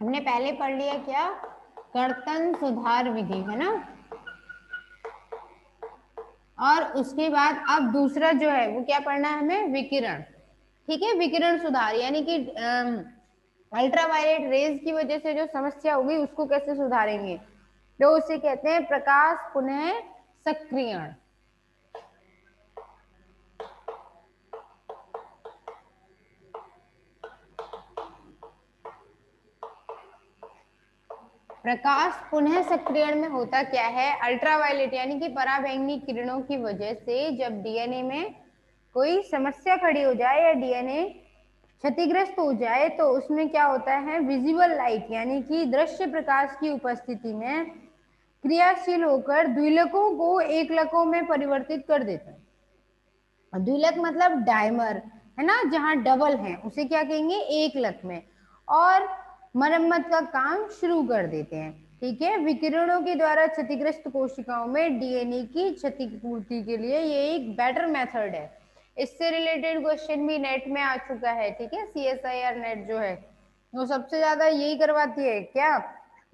हमने पहले पढ़ लिया क्या, कर्तन सुधार विधि, है ना। और उसके बाद अब दूसरा जो है वो क्या पढ़ना है हमें, विकिरण। ठीक है, विकिरण सुधार यानी कि अल्ट्रावायलेट रेज की वजह से जो समस्या होगी उसको कैसे सुधारेंगे, तो उसे कहते हैं प्रकाश पुनः सक्रियण। प्रकाश पुनः सक्रियण में होता क्या है, अल्ट्रावायलेट यानी कि पराबैंगनी किरणों की वजह से जब डीएनए में कोई समस्या खड़ी हो जाए या डीएनए क्षतिग्रस्त हो जाए तो उसमें क्या होता है, विजिबल लाइट यानी कि दृश्य प्रकाश की उपस्थिति में क्रियाशील होकर द्विलकों को एकलकों में परिवर्तित कर देता है। द्विलक मतलब डायमर, है ना, जहां डबल है उसे क्या कहेंगे, एकलक में, और मरम्मत का काम शुरू कर देते हैं। ठीक है, विकिरणों के द्वारा क्षतिग्रस्त कोशिकाओं में डीएनए की क्षतिपूर्ति के लिए ये एक बेटर मेथड है। इससे रिलेटेड क्वेश्चन भी नेट में आ चुका है। ठीक है, CSIR नेट जो है वो सबसे ज्यादा यही करवाती है क्या,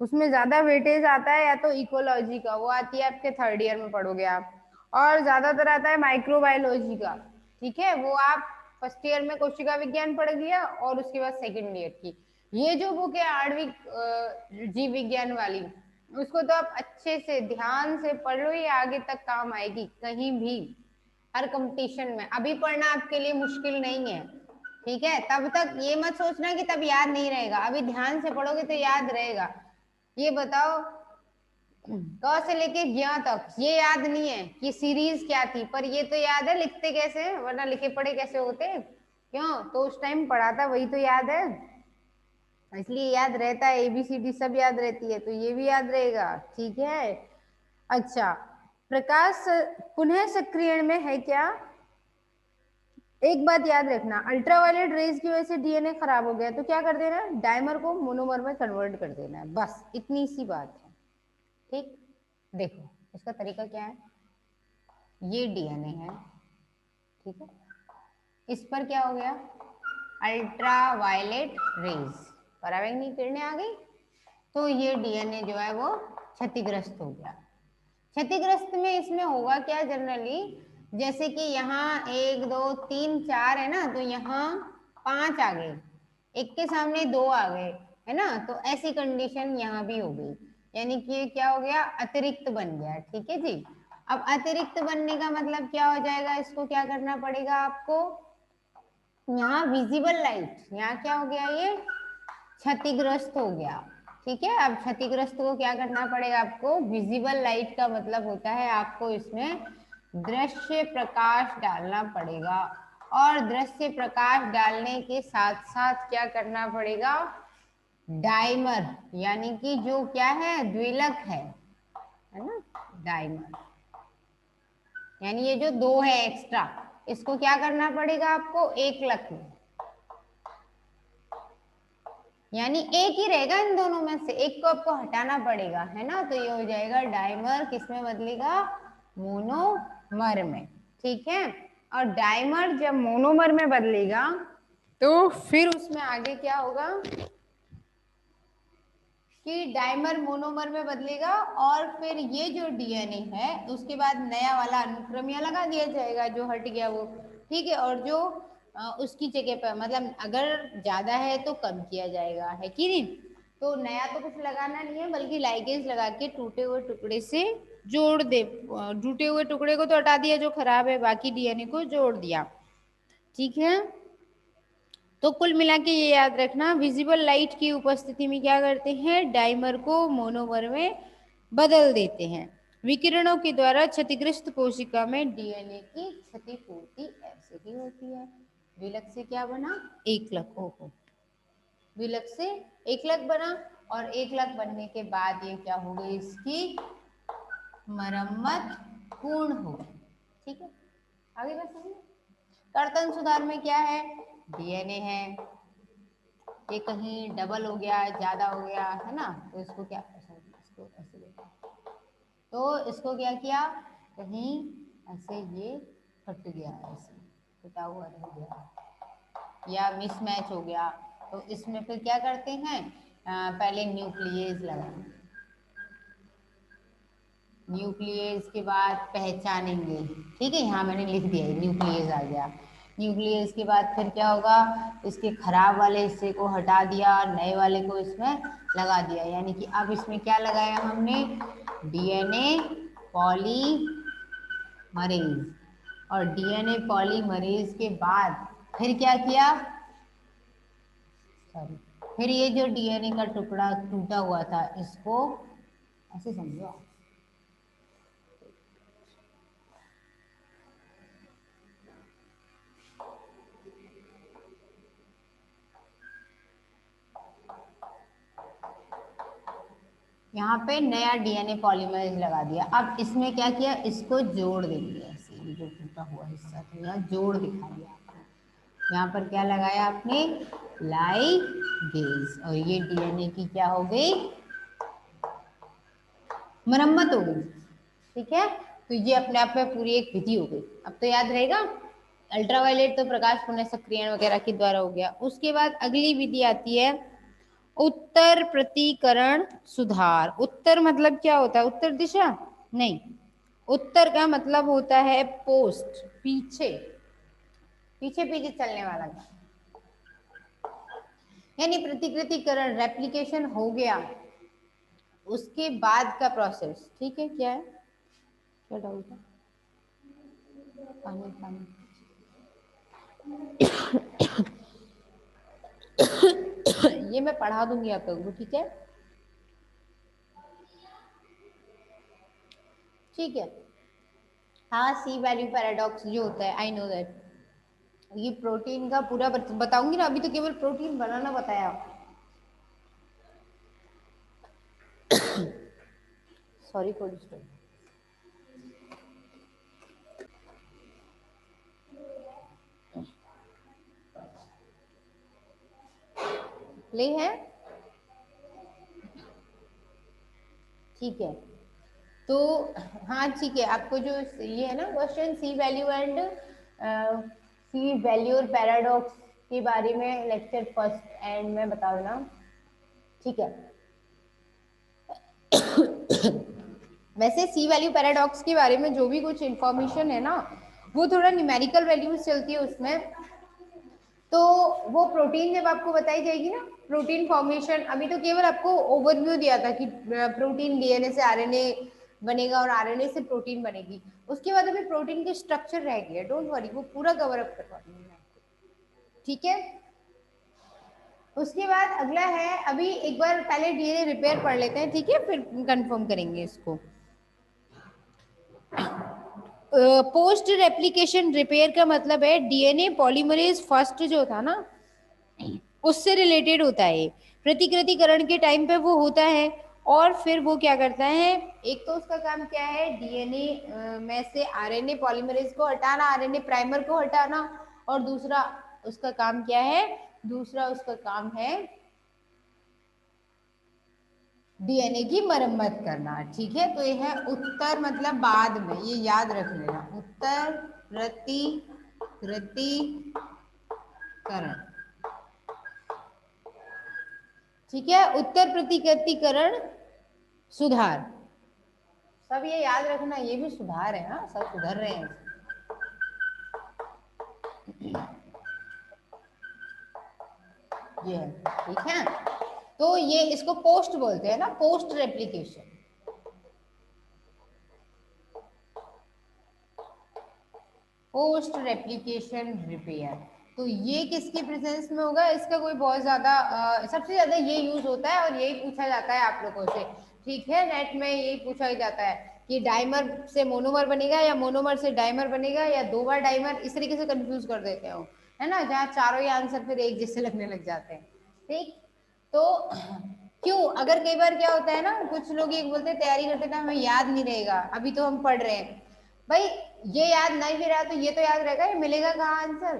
उसमें ज्यादा वेटेज आता है या तो इकोलॉजी का, वो आती है आपके थर्ड ईयर में पढ़ोगे आप, और ज्यादातर आता है माइक्रोबायोलॉजी का। ठीक है, वो आप फर्स्ट ईयर में कोशिका विज्ञान पढ़ लिया और उसके बाद सेकेंड ईयर की ये जो बुक है आणविक जीव विज्ञान वाली, उसको तो आप अच्छे से ध्यान से पढ़ लो, ये आगे तक काम आएगी कहीं भी, हर कंपटीशन में। अभी पढ़ना आपके लिए मुश्किल नहीं है। ठीक है, तब तक ये मत सोचना कि तब याद नहीं रहेगा, अभी ध्यान से पढ़ोगे तो याद रहेगा। ये बताओ, क से लेके ज्ञ तक ये याद नहीं है कि सीरीज क्या थी, पर ये तो याद है लिखते कैसे, वरना लिखे पढ़े कैसे होते, क्यों, तो उस टाइम पढ़ा था वही तो याद है, इसलिए याद रहता है, ABCD सब याद रहती है, तो ये भी याद रहेगा। ठीक है, अच्छा, प्रकाश पुनः सक्रियण में है क्या, एक बात याद रखना, अल्ट्रावायलेट रेज की वजह से डीएनए खराब हो गया तो क्या कर देना है, डायमर को मोनोमर में कन्वर्ट कर देना है, बस इतनी सी बात है। ठीक, देखो इसका तरीका क्या है, ये डीएनए है, ठीक है, इस पर क्या हो गया, अल्ट्रावायलेट रेज, पराबैंगनी किरणें आ गई, तो ये डीएनए जो है वो क्षतिग्रस्त हो गया। क्षतिग्रस्त में इसमें होगा क्या जनरली, जैसे कि यहाँ 1 2 3 4 है ना, तो यहाँ 5 आ गए, एक के सामने 2 आ गए, है ना, तो ऐसी कंडीशन यहाँ भी हो गई, यानी कि क्या हो गया, अतिरिक्त बन गया। ठीक है जी, अब अतिरिक्त बनने का मतलब क्या हो जाएगा, इसको क्या करना पड़ेगा आपको, यहाँ विजिबल लाइट, यहाँ क्या हो गया, ये क्षतिग्रस्त हो गया। ठीक है, अब क्षतिग्रस्त को क्या करना पड़ेगा आपको, विजिबल लाइट का मतलब होता है आपको इसमें दृश्य प्रकाश डालना पड़ेगा, और दृश्य प्रकाश डालने के साथ साथ क्या करना पड़ेगा, डाइमर यानी कि जो क्या है, द्विलक है ना, डाइमर यानी ये जो 2 है एक्स्ट्रा, इसको क्या करना पड़ेगा आपको, एकलक में, यानी एक ही रहेगा इन दोनों में से, एक को आपको हटाना पड़ेगा, है ना, तो ये हो जाएगा डाइमर, किसमें बदलेगा, मोनोमर में। ठीक है, और डाइमर जब मोनोमर में बदलेगा तो फिर उसमें आगे क्या होगा कि डाइमर मोनोमर में बदलेगा, और फिर ये जो डीएनए है उसके बाद नया वाला अनुक्रम यहाँ लगा दिया जाएगा जो हट गया वो। ठीक है, और जो उसकी जगह पर, मतलब अगर ज्यादा है तो कम किया जाएगा, है कि नहीं, तो नया तो कुछ लगाना नहीं है, बल्कि लाइगेज लगा के टूटे हुए टुकड़े से जोड़ दे, टूटे हुए टुकड़े को तो हटा दिया जो खराब है, बाकी डीएनए को जोड़ दिया। ठीक है, तो कुल मिला के ये याद रखना, विजिबल लाइट की उपस्थिति में क्या करते हैं, डाइमर को मोनोमर में बदल देते हैं। विकिरणों के द्वारा क्षतिग्रस्त कोशिका में डीएनए की क्षतिपूर्ति ऐसे ही होती है। विलक से क्या बना, एकलक, ओहो, विलक से एकलक बना, और एकलक बनने के बाद ये क्या हो गई, इसकी मरम्मत पूर्ण हो गई। ठीक है, आगे बात समझिए, कर्तन सुधार में क्या है, डीएनए है, ये कहीं डबल हो गया, ज्यादा हो गया, है ना, तो इसको क्या, इसको ऐसे लेते हैं, तो इसको क्या किया, कहीं ऐसे ये कट गया, ऐसे कटा हुआ रह गया या मिसमैच हो गया, तो इसमें फिर क्या करते हैं, पहले न्यूक्लियस लगाना, न्यूक्लियस के बाद पहचानेंगे, ठीक है, यहाँ मैंने लिख दिया है न्यूक्लियस आ गया। न्यूक्लियस के बाद फिर क्या होगा, इसके खराब वाले हिस्से को हटा दिया और नए वाले को इसमें लगा दिया, यानी कि अब इसमें क्या लगाया हमने, डीएनए पॉलीमरेज। और डीएनए पॉलीमरेज के बाद फिर क्या किया, सॉरी, फिर ये जो डीएनए का टुकड़ा टूटा हुआ था इसको ऐसे समझो, यहाँ पे नया डीएनए पॉलीमरेज लगा दिया। अब इसमें क्या किया, इसको जोड़ देंगे ऐसे, ये जो टूटा हुआ हिस्सा था यहाँ जोड़ दिखा दिया आपने। यहाँ पर क्या लगाया आपने, लाइगेज, और ये डीएनए की क्या हो गई, मरम्मत हो गई, ठीक है। तो ये अपने आप में पूरी एक विधि हो गई। अब तो याद रहेगा, अल्ट्रावायलेट तो प्रकाश पुनः सक्रियण वगैरह के द्वारा हो गया। उसके बाद अगली विधि आती है उत्तर प्रतिकरण सुधार। उत्तर मतलब क्या होता है, उत्तर दिशा नहीं, उत्तर का मतलब होता है पोस्ट, पीछे पीछे पीछे चलने वाला, यानी प्रतिकृतिकरण रेप्लिकेशन हो गया उसके बाद का प्रोसेस, ठीक है। क्या है, क्या डाउट है, पानी पानी ये मैं पढ़ा दूंगी आप लोगों को, ठीक है, ठीक है। हाँ, सी वैल्यू पैराडॉक्स जो होता है, आई नो दैट, ये प्रोटीन का पूरा बताऊंगी ना, अभी तो केवल प्रोटीन बनाना बताया। Sorry for disturb. ले है, ठीक है। तो हाँ ठीक है, आपको जो ये है ना question, C value and C value और पैराडॉक्स के बारे में लेक्चर फर्स्ट एंड में बता देना, ठीक है। वैसे सी वैल्यू पैराडॉक्स के बारे में जो भी कुछ इंफॉर्मेशन है ना, वो थोड़ा न्यूमेरिकल वैल्यूज चलती है उसमें, तो वो प्रोटीन जब आपको बताई जाएगी ना, प्रोटीन फॉर्मेशन, अभी तो केवल आपको ओवरव्यू दिया था कि प्रोटीन डीएनए से आरएनए बनेगा और आरएनए से प्रोटीन बनेगी। उसके बाद अभी प्रोटीन के स्ट्रक्चर रह गया, डोंट वरी, वो पूरा कवर अप करवा दूंगी मैं, ठीक है। उसके बाद अगला है, अभी एक बार पहले डीएनए रिपेयर पढ़ लेते हैं, ठीक है, फिर कंफर्म करेंगे इसको। पोस्ट रेप्लिकेशन रिपेयर का मतलब है डीएनए पॉलीमरेज फर्स्ट जो था ना, उससे रिलेटेड होता है। प्रतिकृतिकरण के टाइम पे वो होता है, और फिर वो क्या करता है, एक तो उसका काम क्या है, डीएनए में से आरएनए पॉलीमरेज को हटाना, आरएनए प्राइमर को हटाना, और दूसरा उसका काम क्या है, दूसरा उसका काम है डीएनए की मरम्मत करना, ठीक है। तो ये है उत्तर मतलब बाद में, ये याद रख लेना, उत्तर प्रतिकृतिकरण, ठीक है, उत्तर प्रतिकृतिकरण सुधार, सब ये याद रखना, ये भी सुधार है, हाँ सब सुधर रहे हैं, ये ठीक है। तो ये इसको पोस्ट बोलते हैं ना, post replication, post replication repair. तो ये किसके प्रेजेंस में होगा, इसका कोई बहुत ज्यादा सबसे ज्यादा ये यूज होता है और यही पूछा जाता है आप लोगों से, ठीक है, नेट में यही पूछा ही जाता है कि डाइमर से मोनोमर बनेगा या मोनोमर से डाइमर बनेगा या दो बार डाइमर, इस तरीके से कंफ्यूज कर देते हो, है ना, जहाँ चारों ही आंसर फिर एक जैसे लगने लग जाते हैं, ठीक। तो क्यों, अगर कई बार क्या होता है ना, कुछ लोग ये बोलते हैं तैयारी करते थे हमें याद नहीं रहेगा, अभी तो हम पढ़ रहे हैं, भाई ये याद नहीं भी रहा तो ये तो याद रहेगा, ये मिलेगा कहाँ आंसर,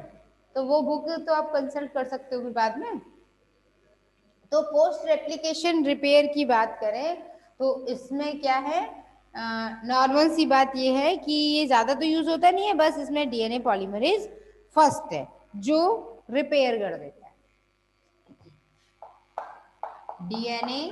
तो वो बुक तो आप कंसल्ट कर सकते हो फिर बाद में। तो पोस्ट रेप्लिकेशन रिपेयर की बात करें तो इसमें क्या है, नॉर्मल सी बात ये है कि ये ज्यादा तो यूज होता नहीं है, बस इसमें डीएनए पॉलीमरेज फर्स्ट है जो रिपेयर कर देता है, डीएनए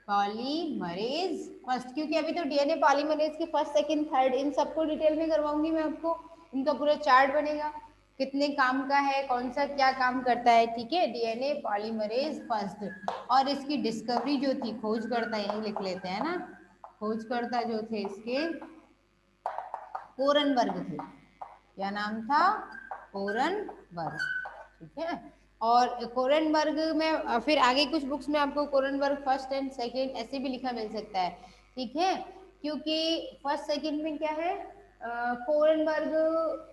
पॉलीमरेज फर्स्ट, क्योंकि अभी तो डीएनए पॉलीमरेज की फर्स्ट सेकंड थर्ड इन सबको डिटेल में करवाऊंगी मैं आपको, इनका पूरा चार्ट बनेगा कितने काम का है, कौन सा क्या काम करता है, ठीक है। डीएनए पॉलीमरेज फर्स्ट, और इसकी डिस्कवरी जो थी, खोजकर्ता यही लिख लेते हैं ना, खोजकर्ता जो थे इसके कोरनबर्ग थे। क्या नाम था? कोरनबर्ग, ठीक है। और कोरनबर्ग में फिर आगे कुछ बुक्स में आपको कोरनबर्ग फर्स्ट एंड सेकंड ऐसे भी लिखा मिल सकता है, ठीक है। क्योंकि फर्स्ट सेकंड में क्या है, कोरनबर्ग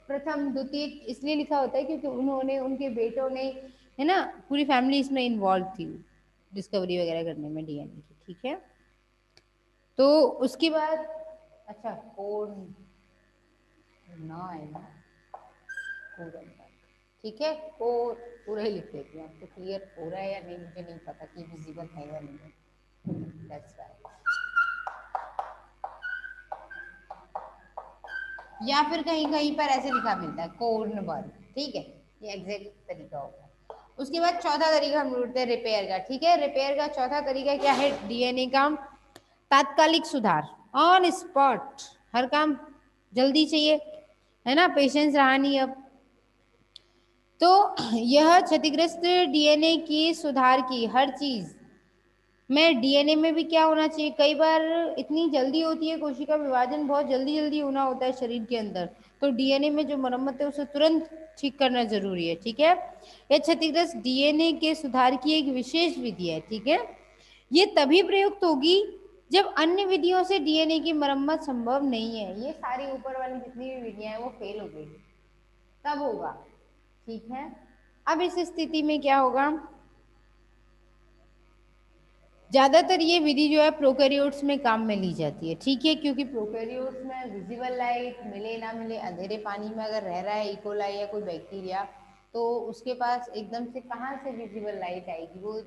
प्रथम द्वितीय इसलिए लिखा होता है क्योंकि उन्होंने, उनके बेटों ने, है ना, पूरी फैमिली इसमें इन्वॉल्व थी डिस्कवरी वगैरह करने में डीएनए की, ठीक है। तो उसके बाद अच्छा कोरन ना आएगा कोरनबर्ग, ठीक है। को पूरा ही लिख देती हूँ, आपको क्लियर हो रहा है या नहीं मुझे नहीं पता कि विजिबल है या नहीं, दैट्स राइट। या फिर कहीं कहीं पर ऐसे लिखा मिलता है कोर्नबर्ग, ठीक है, ये एग्जैक्ट तरीका होगा। उसके बाद चौथा तरीका हम ढूंढते हैं रिपेयर का, ठीक है। रिपेयर का चौथा तरीका क्या है? डीएनए का तात्कालिक सुधार, ऑन स्पॉट, हर काम जल्दी चाहिए, है ना, पेशेंस रहा नहीं अब। तो यह क्षतिग्रस्त डीएनए की सुधार की हर चीज में, डीएनए में भी क्या होना चाहिए, कई बार इतनी जल्दी होती है, कोशिका विभाजन बहुत जल्दी जल्दी होना होता है शरीर के अंदर, तो डीएनए में जो मरम्मत है उसे तुरंत ठीक करना जरूरी है, ठीक है। यह क्षतिग्रस्त डीएनए के सुधार की एक विशेष विधि है, ठीक है। ये तभी प्रयुक्त होगी जब अन्य विधियों से डीएनए की मरम्मत संभव नहीं है, ये सारी ऊपर वाली जितनी भी विधियां हैं वो फेल हो गई, तब होगा, ठीक है। अब इस स्थिति में क्या होगा, ज्यादातर ये विधि जो है प्रोकैरियोट्स में काम में ली जाती है, ठीक है, क्योंकि प्रोकैरियोट्स में विजिबल लाइट मिले ना मिले, अंधेरे पानी में अगर रह रहा है इकोलाई या कोई बैक्टीरिया, तो उसके पास एकदम से कहाँ से विजिबल लाइट आएगी, वो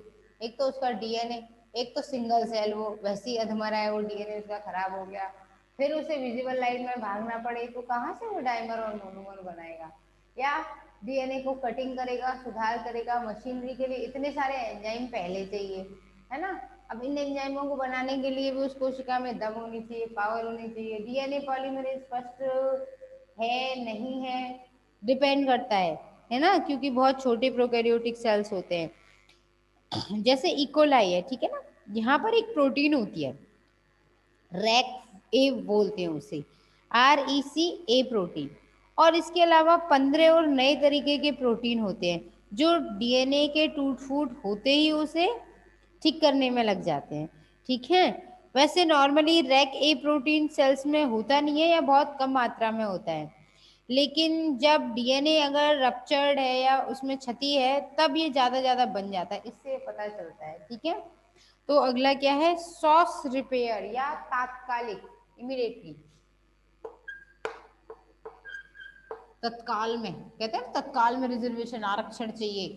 एक तो उसका डीएनए, एक तो सिंगल सेल, वो वैसे ही अधमरा है, वो डीएनए उसका खराब हो गया, फिर उसे विजिबल लाइट में भागना पड़े तो कहाँ से वो डाइमर और मोनोमर बनाएगा, या डीएनए को कटिंग करेगा, सुधार करेगा, मशीनरी के लिए इतने सारे एंजाइम पहले चाहिए, है ना। अब इन एंजाइमों को बनाने के लिए भी उस कोशिका में दम होनी चाहिए, पावर होनी चाहिए। डीएनए पॉलीमरेज फर्स्ट है नहीं है डिपेंड करता है ना, क्योंकि बहुत छोटे प्रोकैरियोटिक सेल्स होते हैं, जैसे इकोलाई है, ठीक है ना, यहाँ पर एक प्रोटीन होती है, रैक ए बोलते हैं उसे, REC A प्रोटीन, और इसके अलावा 15 और नए तरीके के प्रोटीन होते हैं जो डीएनए के टूट फूट होते ही उसे ठीक करने में लग जाते हैं, ठीक है। वैसे नॉर्मली रैक ए प्रोटीन सेल्स में होता नहीं है या बहुत कम मात्रा में होता है, लेकिन जब डीएनए अगर रप्चर्ड है या उसमें क्षति है तब ये ज्यादा बन जाता है, इससे पता चलता है, ठीक है। तो अगला क्या है, सॉस रिपेयर या तात्कालिक, इमीडिएटली, तत्काल में, कहते हैं तत्काल में रिजर्वेशन, आरक्षण चाहिए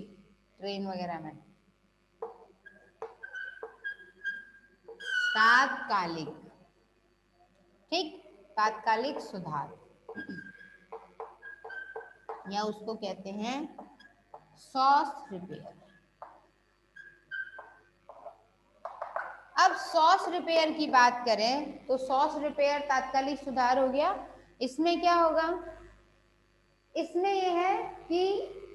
ट्रेन वगैरह में, तात्कालिक, ठीक, तात्कालिक सुधार, या उसको कहते हैं सॉस रिपेयर। अब सॉस रिपेयर की बात करें तो सॉस रिपेयर तात्कालिक सुधार हो गया, इसमें क्या होगा, इसमें यह है कि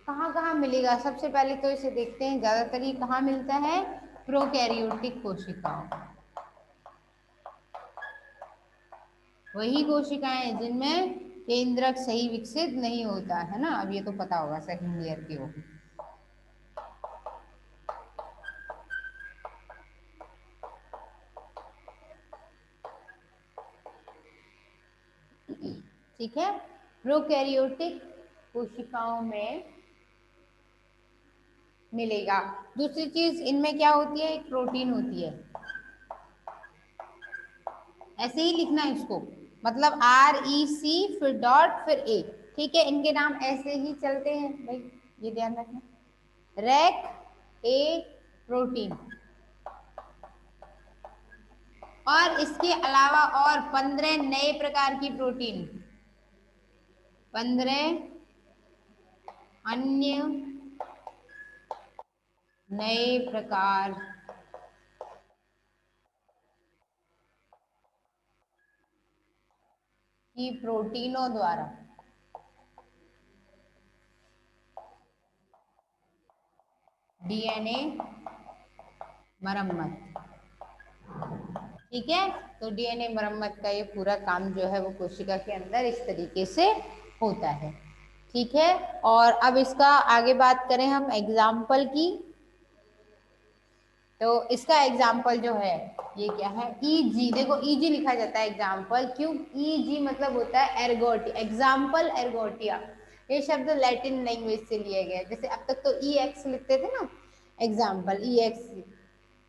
कहाँ कहाँ मिलेगा, सबसे पहले तो इसे देखते हैं, ज्यादातर ये कहाँ मिलता है, प्रोकैरियोटिक कोशिकाओं, वही कोशिकाएं जिनमें केंद्रक सही विकसित नहीं होता है ना, अब ये तो पता होगा सेकंड ईयर के हो, ठीक है। प्रोकैरियोटिक कोशिकाओं में मिलेगा। दूसरी चीज इनमें क्या होती है, एक प्रोटीन होती है, ऐसे ही लिखना है इसको, मतलब REC फिर डॉट फिर A, ठीक है, इनके नाम ऐसे ही चलते हैं भाई, ये ध्यान रखना, रैक ए प्रोटीन, और इसके अलावा और 15 नए प्रकार की प्रोटीन, 15 अन्य नए प्रकार की प्रोटीनों द्वारा डीएनए मरम्मत। ठीक है, तो डीएनए मरम्मत का ये पूरा काम जो है वो कोशिका के अंदर इस तरीके से होता है। ठीक है, और अब इसका आगे बात करें हम एग्जाम्पल की, तो इसका एग्जाम्पल जो है ये क्या है, ईजी। देखो ईजी लिखा जाता है एग्जाम्पल, क्यों? ईजी मतलब होता है एर्गोटी, एग्जाम्पल एर्गोटिया। ये शब्द लैटिन लैंग्वेज से लिया गया है। जैसे अब तक तो ई एक्स लिखते थे ना, एग्जाम्पल ई एक्स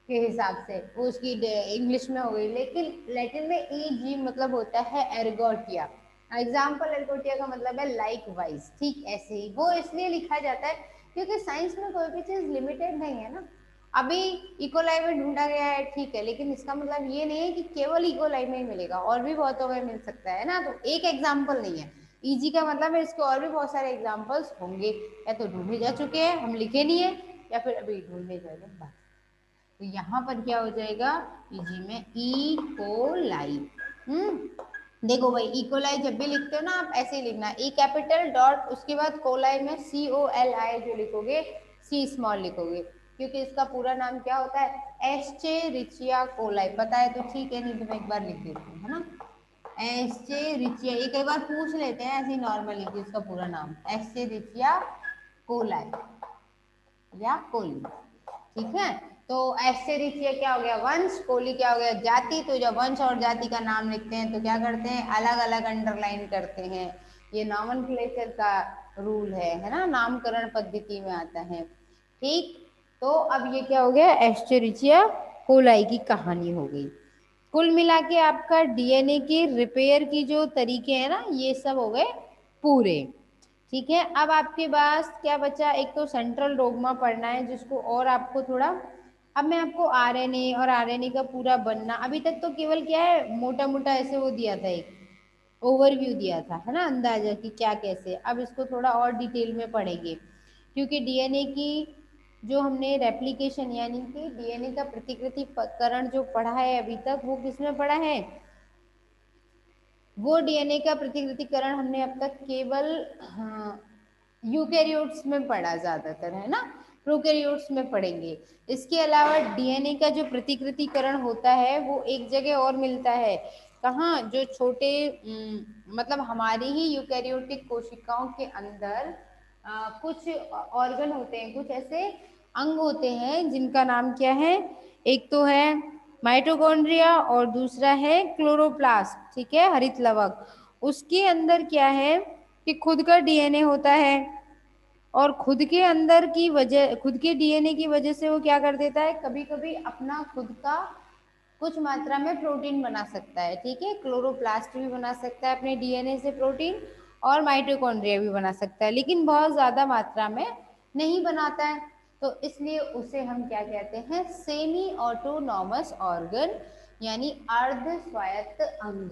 के हिसाब से वो उसकी इंग्लिश में हो गई, लेकिन लैटिन में ई जी मतलब होता है एर्गोटिया। एग्जाम्पल एर्गोटिया का मतलब है लाइक वाइज। ठीक ऐसे ही वो इसलिए लिखा जाता है क्योंकि साइंस में कोई भी चीज लिमिटेड नहीं है ना। अभी इकोलाई में ढूंढा गया है, ठीक है, लेकिन इसका मतलब ये नहीं है कि केवल इकोलाई में ही मिलेगा, और भी बहुतों में मिल सकता है ना। तो एक एग्जाम्पल नहीं है ईजी का मतलब है इसके और भी बहुत सारे एग्जाम्पल्स होंगे, या तो ढूंढे जा चुके हैं हम लिखे नहीं है, या फिर अभी ढूंढने जा रहे हैं। तो यहाँ पर क्या हो जाएगा इजी में ई कोलाई। देखो भाई इकोलाई जब भी लिखते हो ना आप ऐसे ही लिखना, ई कैपिटल डॉट उसके बाद कोलाई में सी ओ एल आई जो लिखोगे, सी स्मॉल लिखोगे, क्योंकि इसका पूरा नाम क्या होता है, एस्चेरिचिया कोलाई। पता है तो ठीक है, नहीं तो मैं एक बार लिख देती हूँ, है ना। एस्चेरिचिया, ये कई बार पूछ लेते हैं ऐसे नॉर्मली कि इसका पूरा नाम एस्चेरिचिया कोलाई या कोली। ठीक है, तो एस्टेरिचिया क्या हो गया, वंश, कोली क्या हो गया, जाति। तो जब वंश और जाति का नाम लिखते हैं तो क्या करते हैं, अलग अलग अंडरलाइन करते हैं। ये नॉमेनक्लेचर का रूल है ना, नामकरण पद्धति में आता है। ठीक, तो अब ये क्या हो गया, एस्टेरिचिया कोलाई की कहानी हो गई। कुल मिला के आपका डीएनए की रिपेयर की जो तरीके हैं ना, ये सब हो गए पूरे। ठीक है, अब आपके पास क्या बचा, एक तो सेंट्रल डोग्मा पढ़ना है जिसको और आपको थोड़ा, अब मैं आपको आरएनए और आरएनए का पूरा बनना, अभी तक तो केवल क्या है मोटा मोटा ऐसे वो दिया था, एक ओवरव्यू दिया था, है ना, अंदाजा कि क्या कैसे। अब इसको थोड़ा और डिटेल में पढ़ेंगे, क्योंकि डीएनए की जो हमने रेप्लिकेशन यानी कि डीएनए का प्रतिकृतिकरण जो पढ़ा है अभी तक, वो किसमें पढ़ा है, वो डीएनए का प्रतिकृतिकरण हमने अब तक केवल यूकैरियोट्स में पढ़ा ज्यादातर, है ना, प्रोकैरियोट्स में पढ़ेंगे। इसके अलावा डीएनए का जो प्रतिकृतिकरण होता है वो एक जगह और मिलता है, कहाँ, जो छोटे मतलब हमारी ही यूकैरियोटिक कोशिकाओं के अंदर कुछ ऑर्गन होते हैं, कुछ ऐसे अंग होते हैं जिनका नाम क्या है, एक तो है माइटोकॉन्ड्रिया और दूसरा है क्लोरोप्लास्ट। ठीक है, हरित लवक। उसके अंदर क्या है कि खुद का डीएनए होता है, और खुद के अंदर की वजह, खुद के डीएनए की वजह से वो क्या कर देता है, कभी कभी अपना खुद का कुछ मात्रा में प्रोटीन बना सकता है। ठीक है, क्लोरोप्लास्ट भी बना सकता है अपने डीएनए से प्रोटीन, और माइटोकॉन्ड्रिया भी बना सकता है, लेकिन बहुत ज्यादा मात्रा में नहीं बनाता है। तो इसलिए उसे हम क्या कहते हैं, सेमी ऑटोनॉमस ऑर्गन, यानी अर्ध स्वायत्त अंग।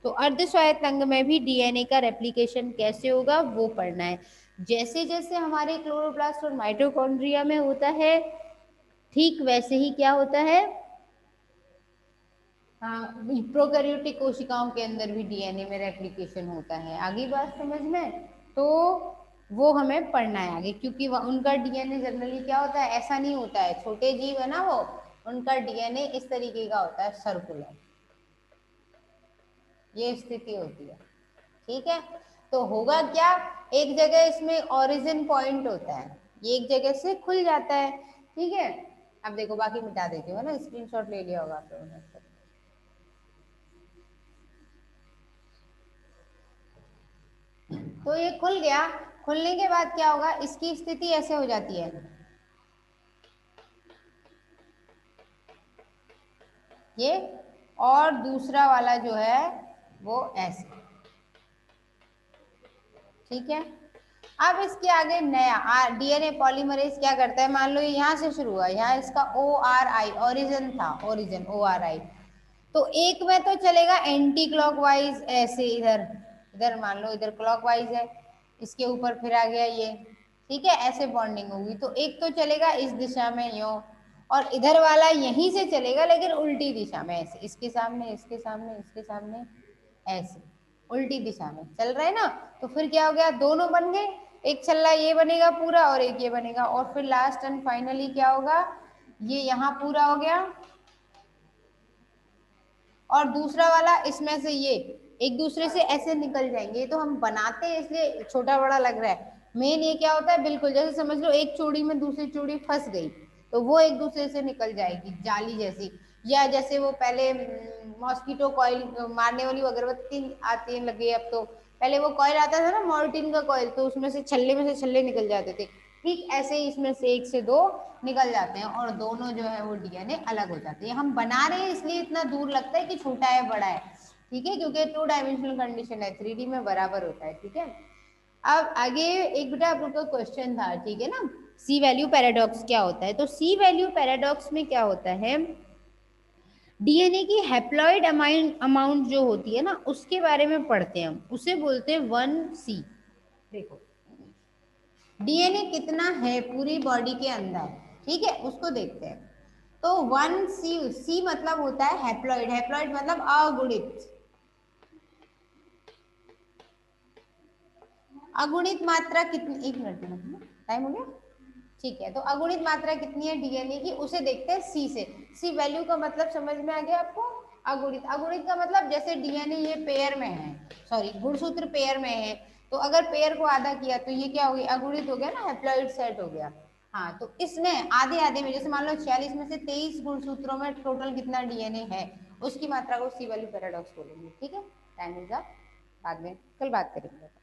तो अर्ध स्वायत्त अंग में भी डीएनए का रेप्लिकेशन कैसे होगा वो पढ़ना है, जैसे जैसे हमारे क्लोरोप्लास्ट और माइटोकॉन्ड्रिया में होता है, ठीक वैसे ही क्या होता है, हाँ, प्रोकैरियोटिक कोशिकाओं के अंदर भी डीएनए में रेप्लिकेशन होता है। आगे बात समझ में, तो वो हमें पढ़ना है आगे, क्योंकि उनका डीएनए जनरली क्या होता है, ऐसा नहीं होता है, छोटे जीव है ना वो, उनका डीएनए इस तरीके का होता है, सर्कुलर, ये स्थिति होती है। ठीक है, तो होगा क्या, एक जगह इसमें ओरिजिन पॉइंट होता है, ये एक जगह से खुल जाता है। ठीक है, अब देखो बाकी मिटा देती हूँ ना, स्क्रीनशॉट ले लिया होगा तो तो ये खुल गया। खुलने के बाद क्या होगा, इसकी स्थिति ऐसे हो जाती है, ये, और दूसरा वाला जो है वो ऐसे। ठीक है, अब इसके आगे नया डीएनए पॉलीमरेज क्या करता है, मान लो ये यहाँ से शुरू हुआ, यहाँ इसका ओ आर आई ओरिजिन था, ओरिजिन ओ आर आई, तो एक में तो चलेगा एंटी क्लॉकवाइज ऐसे, इधर इधर मान लो इधर क्लॉकवाइज है, इसके ऊपर फिर आ गया ये। ठीक है, ऐसे बॉन्डिंग होगी। तो एक तो चलेगा इस दिशा में यो, और इधर वाला यहीं से चलेगा लेकिन उल्टी दिशा में, ऐसे इसके सामने इसके सामने इसके सामने, ऐसे उल्टी दिशा में चल रहा है ना। तो फिर क्या हो गया, दोनों बन गए, एक छल्ला ये बनेगा पूरा और एक ये बनेगा, और फिर लास्ट एंड फाइनली क्या होगा, ये यहाँ पूरा हो गया और दूसरा वाला इसमें से ये एक दूसरे से ऐसे निकल जाएंगे। ये तो हम बनाते हैं इसलिए छोटा बड़ा लग रहा है, मेन ये क्या होता है, बिल्कुल जैसे समझ लो एक चूड़ी में दूसरी चूड़ी फंस गई तो वो एक दूसरे से निकल जाएगी जाली जैसी, या जैसे वो पहले मॉस्किटो कॉइल मारने वाली अगरबत्ती आती है लगी अब, तो पहले वो कॉइल आता था ना मॉर्टिन का कॉइल, तो उसमें से छल्ले निकल जाते थे, ठीक ऐसे ही इसमें से एक से दो निकल जाते हैं और दोनों जो है वो डीएनए अलग हो जाते हैं। हम बना रहे हैं इसलिए इतना दूर लगता है कि छोटा है बड़ा है, ठीक है, क्योंकि 2 डायमेंशनल कंडीशन है, 3D में बराबर होता है, ठीक है। अब आगे एक बेटा आप लोग का क्वेश्चन था, ठीक है ना, सी वैल्यू पैराडॉक्स क्या होता है। तो सी वैल्यू पैराडॉक्स में क्या होता है, डीएनए की हैप्लॉइड अमाउंट जो होती है ना उसके बारे में पढ़ते हैं हम, उसे बोलते हैं 1C। देखो डीएनए कितना है पूरी बॉडी के अंदर, ठीक है, उसको देखते हैं। तो 1C, सी मतलब होता है हैप्लॉइड, हैप्लॉइड मतलब अगुणित, अगुणित मात्रा कितनी, एक मिनट टाइम हो गया, ठीक है। तो अगुणित मात्रा कितनी है डीएनए की, उसे देखते हैं सी से। सी वैल्यू का मतलब समझ में आ गया आपको, अगुणित, अगुणित का मतलब जैसे डीएनए ये पेयर में है, सॉरी गुणसूत्र पेयर में है, तो अगर पेयर को आधा किया तो ये क्या हो गया, अगुणित हो गया ना, हैप्लॉइड सेट हो गया। हाँ, तो इसमें आधे आधे में जैसे मान लो 46 में से 23 गुणसूत्रों में टोटल कितना डीएनए है, उसकी मात्रा को सी वैल्यू पैराडॉक्स बोलेंगे, ठीक है। टाइम इज अप, बाद में कल बात करेंगे।